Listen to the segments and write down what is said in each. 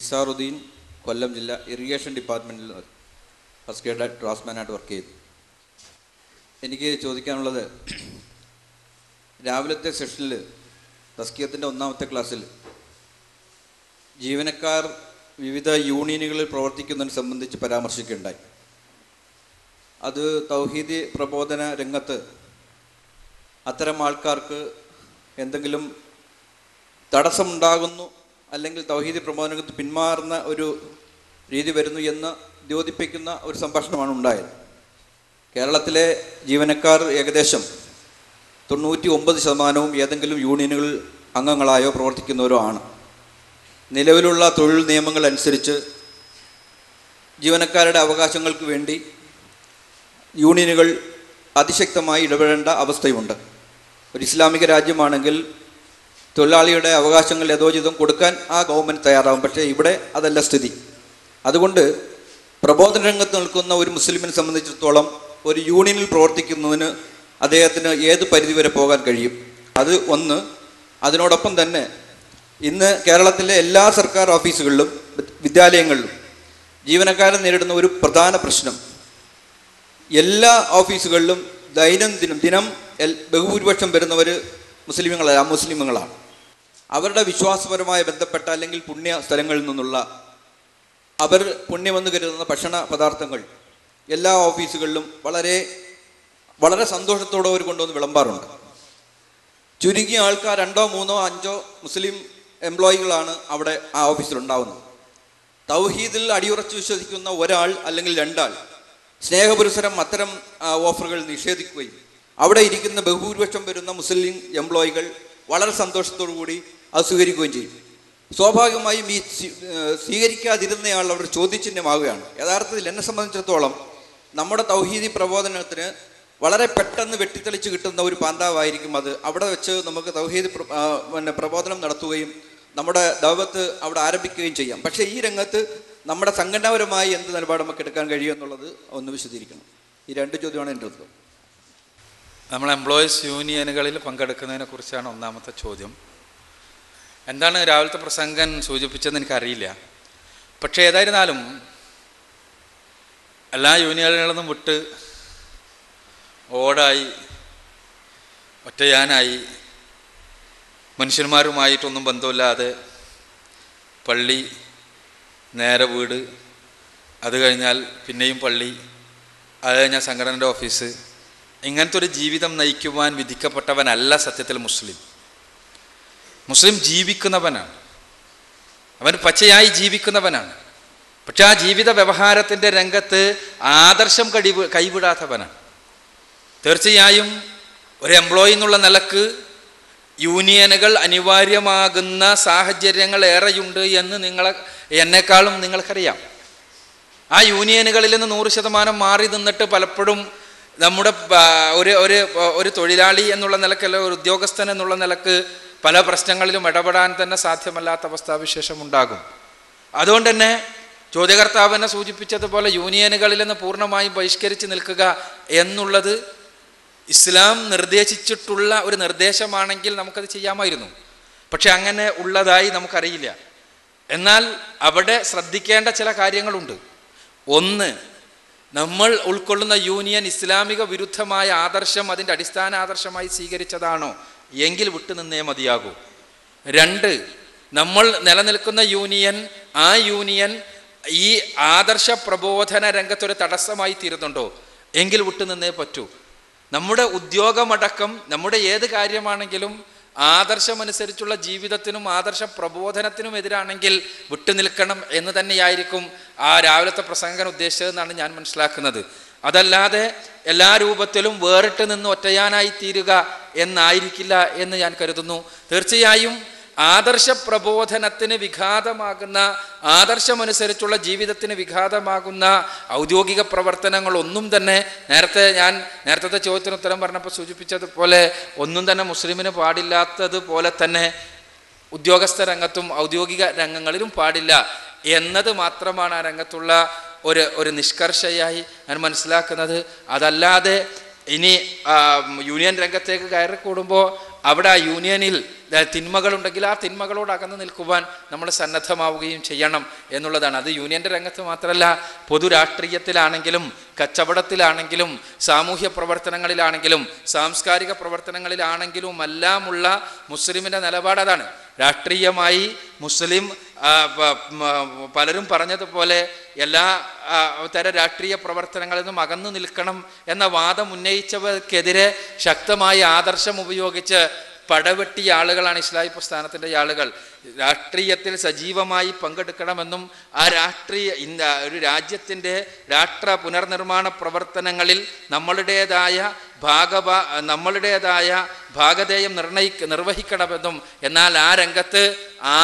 നിസാറുദ്ദീൻ, കൊല്ലം ജില്ല, ഇറിഗേഷൻ ഡിപ്പാർട്ട്മെൻറ്റിൽ first grade ഡ്രാഫ്റ്റ്മാനായിട്ട് work ചെയ്തു. എനിക്ക് ചോദിക്കാനുള്ളത്, രാവിലത്തെ സെഷനിൽ തസ്കിയത്തിൻ്റെ 1ാമത്തെ ക്ലാസ്സിൽ ജീവനക്കാർ വിവിധ യൂണിയനുകളിൽ പ്രവർത്തിക്കുന്നതിനെ സംബന്ധിച്ച് പരാമർശിക്കുകയുണ്ടായി. അത് തൗഹീദി പ്രബോധന രംഗത്ത് അത്തരം ആൾക്കാർക്ക് എന്തെങ്കിലും തടസ്സമുണ്ടാകുന്നു, അല്ലെങ്കിൽ തൗഹീദി പ്രബോധന രംഗത്ത് പിന്മാറുന്ന ഒരു രീതി വരുന്നു എന്ന് ദ്യോതിപ്പിക്കുന്ന ഒരു സംഭാഷണമാണ് ഉണ്ടായത്. കേരളത്തിലെ ജീവനക്കാർ ഏകദേശം 99% ഏതെങ്കിലും യൂണിയനുകളിൽ അംഗങ്ങളായോ പ്രവർത്തിക്കുന്നവരോ ആണ്. നിലവിലുള്ള തൊഴിൽ നിയമങ്ങൾ അനുസരിച്ച് ജീവനക്കാരുടെ അവകാശങ്ങൾക്ക് വേണ്ടി യൂണിയനുകൾ അതിശക്തമായി ഇടപെടേണ്ട അവസ്ഥയുണ്ട്. ഒരു ഇസ്ലാമിക രാജ്യമാണെങ്കിൽ തൊഴിലാളിയുടെ അവകാശങ്ങൾ യഥോചിതം കൊടുക്കാൻ ആ ഗവൺമെൻറ് തയ്യാറാവും. പക്ഷേ ഇവിടെ അതല്ല സ്ഥിതി. അതുകൊണ്ട് പ്രബോധന രംഗത്ത് നിൽക്കുന്ന ഒരു മുസ്ലിമിനെ സംബന്ധിച്ചിടത്തോളം ഒരു യൂണിയനിൽ പ്രവർത്തിക്കുന്നതിന് അദ്ദേഹത്തിന് ഏത് പരിധിവരെ പോകാൻ കഴിയും? അത് ഒന്ന്. അതിനോടൊപ്പം തന്നെ ഇന്ന് കേരളത്തിലെ എല്ലാ സർക്കാർ ഓഫീസുകളിലും വിദ്യാലയങ്ങളിലും ജീവനക്കാരൻ നേരിടുന്ന ഒരു പ്രധാന പ്രശ്നം, എല്ലാ ഓഫീസുകളിലും ദിനം ബഹുഭൂരിപക്ഷം വരുന്നവർ മുസ്ലിമുകളാണ്. അവരുടെ വിശ്വാസപരമായി ബന്ധപ്പെട്ട അല്ലെങ്കിൽ പുണ്യ സ്ഥലങ്ങളിൽ നിന്നുള്ള അവർ പുണ്യമെന്ന് കരുതുന്ന ഭക്ഷണ പദാർത്ഥങ്ങൾ എല്ലാ ഓഫീസുകളിലും വളരെ വളരെ സന്തോഷത്തോടെ അവർ കൊണ്ടുവന്ന് വിളമ്പാറുണ്ട്. ചുരുങ്ങിയ ആൾക്കാർ 2, 3, 5 മുസ്ലിം എംപ്ലോയികളാണ് അവിടെ ആ ഓഫീസിലുണ്ടാവുന്നത്. തൗഹീദിൽ അടിയുറച്ച് വിശ്വസിക്കുന്ന ഒരാൾ അല്ലെങ്കിൽ 2 ആൾ സ്നേഹപുരസരം അത്തരം ഓഫറുകൾ നിഷേധിക്കുകയും അവിടെ ഇരിക്കുന്ന ബഹുഭൂരിപക്ഷം വരുന്ന മുസ്ലിം എംപ്ലോയികൾ വളരെ സന്തോഷത്തോടു കൂടി അത് സ്വീകരിക്കുകയും ചെയ്യും. സ്വാഭാവികമായും ഈ സ്വീകരിക്കാതിരുന്നയാൾ അവിടെ ചോദ്യചിഹ്നമാവുകയാണ്. യഥാർത്ഥത്തിൽ എന്നെ സംബന്ധിച്ചിടത്തോളം നമ്മുടെ തൗഹീദി പ്രബോധനത്തിന് വളരെ പെട്ടെന്ന് വെട്ടിത്തെളിച്ച് കിട്ടുന്ന ഒരു പാന്താവായിരിക്കും അത്. അവിടെ വെച്ച് നമുക്ക് തൗഹീദ് പ്രബോധനം നടത്തുകയും നമ്മുടെ ദഅവത്ത് അവിടെ ആരംഭിക്കുകയും ചെയ്യാം. പക്ഷേ ഈ രംഗത്ത് നമ്മുടെ സംഘടനാപരമായി എന്ത് നിലപാട് നമുക്ക് എടുക്കാൻ കഴിയും എന്നുള്ളത് ഒന്ന് വിശദീകരിക്കണം. ഈ 2 ചോദ്യമാണ് എൻ്റെ ഉത്തരം. നമ്മൾ എംപ്ലോയീസ് യൂണിയനുകളിൽ പങ്കെടുക്കുന്നതിനെ കുറിച്ചാണ് 1ാമത്തെ ചോദ്യം. എന്താണ് രാവിലത്തെ പ്രസംഗൻ സൂചിപ്പിച്ചതെന്ന് എനിക്കറിയില്ല. പക്ഷേ ഏതായിരുന്നാലും എല്ലാ യൂണിയനുകളിൽ നിന്നും വിട്ട് ഓടായി ഒറ്റയാനായി മനുഷ്യന്മാരുമായിട്ടൊന്നും ബന്ധമില്ലാതെ പള്ളി, നേരെ വീട്, അത് കഴിഞ്ഞാൽ പിന്നെയും പള്ളി, അത് കഴിഞ്ഞാൽ സംഘടനയുടെ ഓഫീസ്, ഇങ്ങനത്തെ ഒരു ജീവിതം നയിക്കുവാൻ വിധിക്കപ്പെട്ടവനല്ല സത്യത്തിൽ മുസ്ലിം. മുസ്ലിം ജീവിക്കുന്നവനാണ്, അവൻ പച്ചയായി ജീവിക്കുന്നവനാണ്. പക്ഷെ ആ ജീവിത വ്യവഹാരത്തിൻ്റെ രംഗത്ത് ആദർശം കൈവിടാത്തവനാണ്. തീർച്ചയായും ഒരു എംപ്ലോയി എന്നുള്ള നിലക്ക് യൂണിയനുകൾ അനിവാര്യമാകുന്ന സാഹചര്യങ്ങൾ ഏറെയുണ്ട് എന്ന് എന്നെക്കാളും നിങ്ങൾക്കറിയാം. ആ യൂണിയനുകളിൽ നിന്ന് 100% മാറി നിന്നിട്ട് പലപ്പോഴും നമ്മുടെ ഒരു തൊഴിലാളി എന്നുള്ള നിലക്കല്ല, ഒരു ഉദ്യോഗസ്ഥൻ എന്നുള്ള നിലക്ക് പല പ്രശ്നങ്ങളിലും ഇടപെടാൻ തന്നെ സാധ്യമല്ലാത്ത അവസ്ഥാവിശേഷം ഉണ്ടാകും. അതുകൊണ്ട് തന്നെ ചോദ്യകർത്താവിനെ സൂചിപ്പിച്ചതുപോലെ യൂണിയനുകളിൽ നിന്ന് പൂർണ്ണമായും ബഹിഷ്കരിച്ച് നിൽക്കുക എന്നുള്ളത് ഇസ്ലാം നിർദ്ദേശിച്ചിട്ടുള്ള ഒരു നിർദ്ദേശമാണെങ്കിൽ നമുക്കത് ചെയ്യാമായിരുന്നു. പക്ഷെ അങ്ങനെ ഉള്ളതായി നമുക്കറിയില്ല. എന്നാൽ അവിടെ ശ്രദ്ധിക്കേണ്ട ചില കാര്യങ്ങളുണ്ട്. ഒന്ന്, നമ്മൾ ഉൾക്കൊള്ളുന്ന യൂണിയൻ ഇസ്ലാമിക വിരുദ്ധമായ ആദർശം അതിൻ്റെ അടിസ്ഥാന ആദർശമായി സ്വീകരിച്ചതാണോ എങ്കിൽ വിട്ടുനിന്നേ മതിയാകൂ. 2, നമ്മൾ നിലനിൽക്കുന്ന യൂണിയൻ, ആ യൂണിയൻ ഈ ആദർശ പ്രബോധന രംഗത്തൊരു തടസ്സമായി തീരുന്നുണ്ടോ എങ്കിൽ വിട്ടുനിന്നേ പറ്റൂ. നമ്മുടെ ഉദ്യോഗമടക്കം നമ്മുടെ ഏത് കാര്യമാണെങ്കിലും ആദർശമനുസരിച്ചുള്ള ജീവിതത്തിനും ആദർശ പ്രബോധനത്തിനും എതിരാണെങ്കിൽ വിട്ടുനിൽക്കണം എന്ന് തന്നെയായിരിക്കും ആ രാവിലത്തെ പ്രസംഗൻ ഉദ്ദേശിച്ചതെന്നാണ് ഞാൻ മനസ്സിലാക്കുന്നത്. അതല്ലാതെ എല്ലാ രൂപത്തിലും വേറിട്ട് നിന്ന് ഒറ്റയാനായി തീരുക എന്നായിരിക്കില്ല എന്ന് ഞാൻ കരുതുന്നു. തീർച്ചയായും ആദർശ പ്രബോധനത്തിന് വിഘാതമാകുന്ന, ആദർശമനുസരിച്ചുള്ള ജീവിതത്തിന് വിഘാതമാകുന്ന ഔദ്യോഗിക പ്രവർത്തനങ്ങളൊന്നും തന്നെ നേരത്തെ ചോദ്യത്തിന് ഉത്തരം പറഞ്ഞപ്പോൾ സൂചിപ്പിച്ചതുപോലെ ഒന്നും തന്നെ മുസ്ലിമിന് പാടില്ലാത്തതുപോലെ തന്നെ ഉദ്യോഗസ്ഥ രംഗത്തും ഔദ്യോഗിക രംഗങ്ങളിലും പാടില്ല എന്നത് മാത്രമാണ് ആ രംഗത്തുള്ള ഒരു നിഷ്കർഷയായി ഞാൻ മനസ്സിലാക്കുന്നത്. അതല്ലാതെ ഇനി യൂണിയൻ രംഗത്തേക്ക് കയറിക്കൂടുമ്പോൾ അവിടെ ആ യൂണിയനിൽ തിന്മകളുണ്ടെങ്കിൽ ആ തിന്മകളോട് അകന്ന് നിൽക്കുവാൻ നമ്മൾ സന്നദ്ധമാവുകയും ചെയ്യണം എന്നുള്ളതാണ്. അത് യൂണിയൻ്റെ രംഗത്ത് മാത്രമല്ല, പൊതുരാഷ്ട്രീയത്തിലാണെങ്കിലും കച്ചവടത്തിലാണെങ്കിലും സാമൂഹ്യ പ്രവർത്തനങ്ങളിലാണെങ്കിലും സാംസ്കാരിക പ്രവർത്തനങ്ങളിലാണെങ്കിലും എല്ലാമുള്ള മുസ്ലിമിൻ്റെ നിലപാട് അതാണ്. രാഷ്ട്രീയമായി മുസ്ലിം പലരും പറഞ്ഞതുപോലെ എല്ലാ തര രാഷ്ട്രീയ പ്രവർത്തനങ്ങളിൽ നിന്നും അകന്നു നിൽക്കണം എന്ന വാദം ഉന്നയിച്ചവർക്കെതിരെ ശക്തമായ ആദർശം ഉപയോഗിച്ച് പടവെട്ടിയ ആളുകളാണ് ഇസ്ലാഹി പ്രസ്ഥാനത്തിൻ്റെ ആളുകൾ. രാഷ്ട്രീയത്തിൽ സജീവമായി പങ്കെടുക്കണമെന്നും ആ ഒരു രാജ്യത്തിൻ്റെ രാഷ്ട്ര പുനർനിർമ്മാണ പ്രവർത്തനങ്ങളിൽ നമ്മളുടേതായ ഭാഗധേയം നിർവഹിക്കണമെന്നും, എന്നാൽ ആ രംഗത്ത്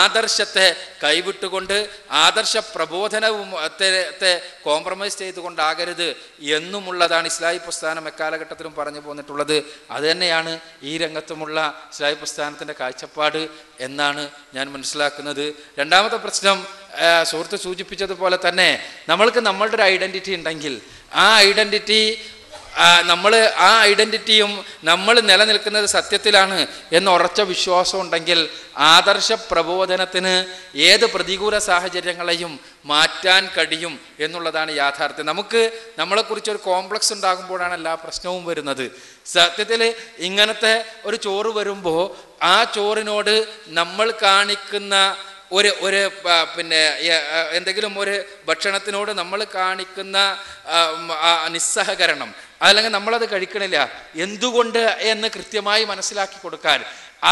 ആദർശത്തെ കൈവിട്ടുകൊണ്ട് ആദർശ പ്രബോധനത്തെ കോംപ്രമൈസ് ചെയ്തുകൊണ്ടാകരുത് എന്നുമുള്ളതാണ് ഇസ്ലാഹി പ്രസ്ഥാനം എക്കാലഘട്ടത്തിലും പറഞ്ഞു പോന്നിട്ടുള്ളത്. അതുതന്നെയാണ് ഈ രംഗത്തുമുള്ള ഇസ്ലാഹി പ്രസ്ഥാനത്തിൻ്റെ കാഴ്ചപ്പാട് എന്നാണ് ഞാൻ മനസ്സിലാക്കുന്നത്. രണ്ടാമത്തെ പ്രശ്നം സുഹൃത്ത് സൂചിപ്പിച്ചതുപോലെ തന്നെ നമ്മൾക്ക് നമ്മളുടെ ഒരു ഐഡൻറ്റിറ്റി ഉണ്ടെങ്കിൽ ആ ഐഡൻറ്റിറ്റിയും നമ്മൾ നിലനിൽക്കുന്നത് സത്യത്തിലാണ് എന്ന് ഉറച്ച വിശ്വാസം ഉണ്ടെങ്കിൽ ആദർശ പ്രബോധനത്തിന് ഏത് പ്രതികൂല സാഹചര്യങ്ങളെയും മാറ്റാൻ കഴിയും എന്നുള്ളതാണ് യാഥാർത്ഥ്യം. നമുക്ക് നമ്മളെക്കുറിച്ചൊരു കോംപ്ലക്സ് ഉണ്ടാകുമ്പോഴാണ് എല്ലാ പ്രശ്നവും വരുന്നത്. സത്യത്തിൽ ഇങ്ങനത്തെ ഒരു ചോറ് വരുമ്പോൾ ആ ചോറിനോട് നമ്മൾ കാണിക്കുന്ന എന്തെങ്കിലും ഒരു ഭക്ഷണത്തിനോട് നമ്മൾ കാണിക്കുന്ന നിസ്സഹകരണം, അല്ലെങ്കിൽ നമ്മളത് കഴിക്കണില്ല, എന്തുകൊണ്ട് എന്ന് കൃത്യമായി മനസ്സിലാക്കി കൊടുക്കാൻ,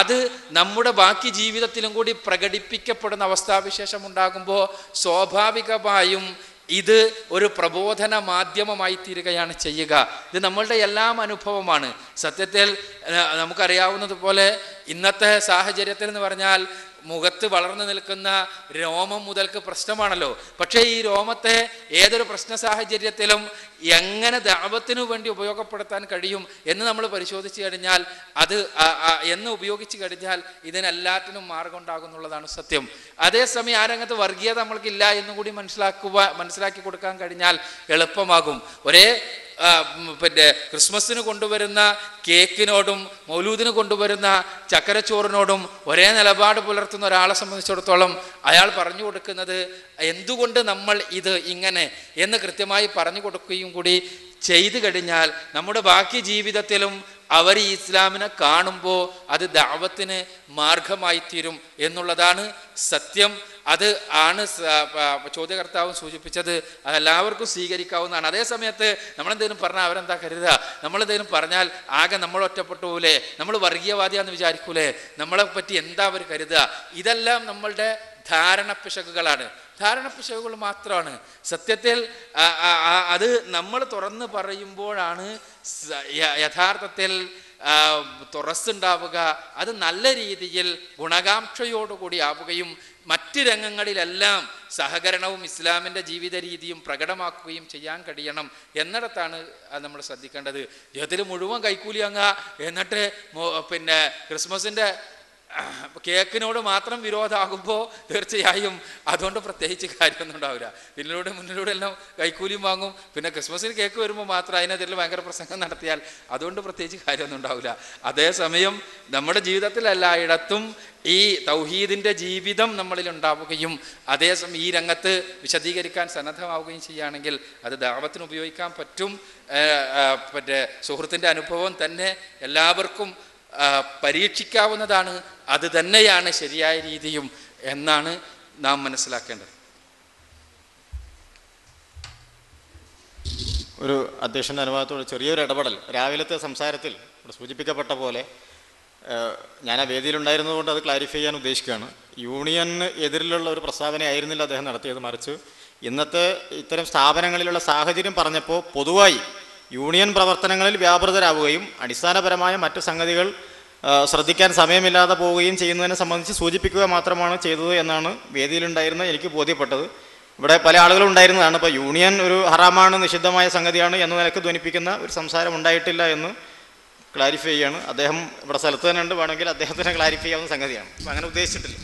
അത് നമ്മുടെ ബാക്കി ജീവിതത്തിലും കൂടി പ്രകടിപ്പിക്കപ്പെടുന്ന അവസ്ഥാവിശേഷം ഉണ്ടാകുമ്പോൾ സ്വാഭാവികമായും ഇത് ഒരു പ്രബോധന മാധ്യമമായി തീരുകയാണ് ചെയ്യുക. ഇത് നമ്മളുടെ എല്ലാം അനുഭവമാണ്. സത്യത്തിൽ നമുക്കറിയാവുന്നതുപോലെ ഇന്നത്തെ സാഹചര്യത്തിൽ എന്ന് പറഞ്ഞാൽ മുഖത്ത് വളർന്നു നിൽക്കുന്ന രോമം മുതൽക്ക് പ്രശ്നമാണല്ലോ. പക്ഷേ ഈ രോമത്തെ ഏതൊരു പ്രശ്ന സാഹചര്യത്തിലും എങ്ങനെ ദഅവത്തിനു വേണ്ടി ഉപയോഗപ്പെടുത്താൻ കഴിയും എന്ന് നമ്മൾ പരിശോധിച്ച് കഴിഞ്ഞാൽ ഉപയോഗിച്ച് കഴിഞ്ഞാൽ ഇതിനെല്ലാറ്റിനും മാർഗം ഉണ്ടാകുന്നുള്ളതാണ് സത്യം. അതേസമയം ആ രംഗത്ത് വർഗീയത നമ്മൾക്കില്ല എന്നും കൂടി മനസ്സിലാക്കി കൊടുക്കാൻ കഴിഞ്ഞാൽ എളുപ്പമാകും. ക്രിസ്മസിന് കൊണ്ടുവരുന്ന കേക്കിനോടും മൗലൂദിന് കൊണ്ടുവരുന്ന ചക്കരച്ചോറിനോടും ഒരേ നിലപാട് പുലർത്തുന്ന ഒരാളെ സംബന്ധിച്ചിടത്തോളം അയാൾ പറഞ്ഞു കൊടുക്കുന്നത് എന്തുകൊണ്ട് നമ്മൾ ഇത് ഇങ്ങനെ എന്ന് കൃത്യമായി പറഞ്ഞു കൊടുക്കുകയും കൂടി ചെയ്തു കഴിഞ്ഞാൽ നമ്മുടെ ബാക്കി ജീവിതത്തിലും അവർ ഈ ഇസ്ലാമിനെ കാണുമ്പോൾ അത് ദഅവത്തിന് മാർഗമായി തീരും എന്നുള്ളതാണ് സത്യം. അത് ആണ് ചോദ്യകർത്താവും സൂചിപ്പിച്ചത്. അതെല്ലാവർക്കും സ്വീകരിക്കാവുന്നതാണ്. അതേ സമയത്ത് നമ്മളെന്തെങ്കിലും പറഞ്ഞാൽ അവരെന്താ കരുതുക, നമ്മളെന്തെങ്കിലും പറഞ്ഞാൽ ആകെ നമ്മൾ ഒറ്റപ്പെട്ടു പോകൂലേ, നമ്മൾ വർഗീയവാദിയാന്ന് വിചാരിക്കൂലേ, നമ്മളെ പറ്റി എന്താ അവർ കരുതുക, ഇതെല്ലാം നമ്മളുടെ ധാരണപ്പിശകുകളാണ്. ധാരണപ്പിശകുകൾ മാത്രമാണ്. സത്യത്തിൽ അത് നമ്മൾ തുറന്ന് പറയുമ്പോഴാണ് യഥാർത്ഥത്തിൽ തുറസ്സുണ്ടാവുക. അത് നല്ല രീതിയിൽ ഗുണകാംക്ഷയോടുകൂടി ആവുകയും മറ്റ് രംഗങ്ങളിലെല്ലാം സഹകരണവും ഇസ്ലാമിൻ്റെ ജീവിത രീതിയും പ്രകടമാക്കുകയും ചെയ്യാൻ കഴിയണം എന്നിടത്താണ് നമ്മൾ ശ്രദ്ധിക്കേണ്ടത്. ജീവിതത്തിൽ മുഴുവൻ കൈക്കൂലി വാങ്ങുക, എന്നിട്ട് ക്രിസ്മസിൻ്റെ കേക്കിനോട് മാത്രം വിരോധമാകുമ്പോൾ തീർച്ചയായും അതുകൊണ്ട് പ്രത്യേകിച്ച് കാര്യമൊന്നും ഉണ്ടാവില്ല. മുന്നിലൂടെ എല്ലാം കൈക്കൂലിയും വാങ്ങും, പിന്നെ ക്രിസ്മസിന് കേക്ക് വരുമ്പോൾ മാത്രം അതിനെതിരെ ഭയങ്കര പ്രസംഗം നടത്തിയാൽ അതുകൊണ്ട് പ്രത്യേകിച്ച് കാര്യമൊന്നും ഉണ്ടാവില്ല. അതേസമയം നമ്മുടെ ജീവിതത്തിൽ എല്ലായിടത്തും ഈ തൗഹീദിൻ്റെ ജീവിതം നമ്മളിൽ ഉണ്ടാവുകയും അതേസമയം ഈ രംഗത്ത് വിശദീകരിക്കാൻ സന്നദ്ധമാവുകയും ചെയ്യുകയാണെങ്കിൽ അത് ദഅവത്തിന് ഉപയോഗിക്കാൻ പറ്റും. സുഹൃത്തിൻ്റെ അനുഭവം തന്നെ എല്ലാവർക്കും പരീക്ഷിക്കാവുന്നതാണ്. അത് തന്നെയാണ് ശരിയായ രീതിയും എന്നാണ് നാം മനസ്സിലാക്കേണ്ടത്. ഒരു അധ്യക്ഷൻ്റെ അനുവാദത്തോട് ചെറിയൊരു ഇടപെടൽ. രാവിലത്തെ സംസാരത്തിൽ ഇവിടെ സൂചിപ്പിക്കപ്പെട്ട പോലെ ഞാൻ ആ വേദിയിലുണ്ടായിരുന്നതുകൊണ്ട് അത് ക്ലാരിഫൈ ചെയ്യാൻ ഉദ്ദേശിക്കുകയാണ്. യൂണിയന് എതിരിലുള്ള ഒരു പ്രസ്താവനയായിരുന്നില്ല അദ്ദേഹം നടത്തിയത്, മറിച്ച് ഇന്നത്തെ ഇത്തരം സ്ഥാപനങ്ങളിലുള്ള സാഹചര്യം പറഞ്ഞപ്പോൾ പൊതുവായി യൂണിയൻ പ്രവർത്തനങ്ങളിൽ വ്യാപൃതരാവുകയും അടിസ്ഥാനപരമായ മറ്റ് സംഗതികൾ ശ്രദ്ധിക്കാൻ സമയമില്ലാതെ പോവുകയും ചെയ്യുന്നതിനെ സംബന്ധിച്ച് സൂചിപ്പിക്കുക മാത്രമാണ് ചെയ്തത് എന്നാണ് വേദിയിലുണ്ടായിരുന്ന എനിക്ക് ബോധ്യപ്പെട്ടത്. ഇവിടെ പല ആളുകളും ഉണ്ടായിരുന്നതാണ്. ഇപ്പോൾ യൂണിയൻ ഒരു ഹറാമാണ്, നിഷിദ്ധമായ സംഗതിയാണ് എന്ന നിലക്ക് ധ്വനിപ്പിക്കുന്ന ഒരു സംസാരം ഉണ്ടായിട്ടില്ല എന്ന് ക്ലാരിഫൈ ചെയ്യാണ്. അദ്ദേഹം ഇവിടെ സ്ഥലത്ത് തന്നെ ഉണ്ട്, വേണമെങ്കിൽ അദ്ദേഹത്തിന് ക്ലാരിഫൈ ചെയ്യാവുന്ന സംഗതിയാണ്. അപ്പം അങ്ങനെ ഉദ്ദേശിച്ചിട്ടില്ല.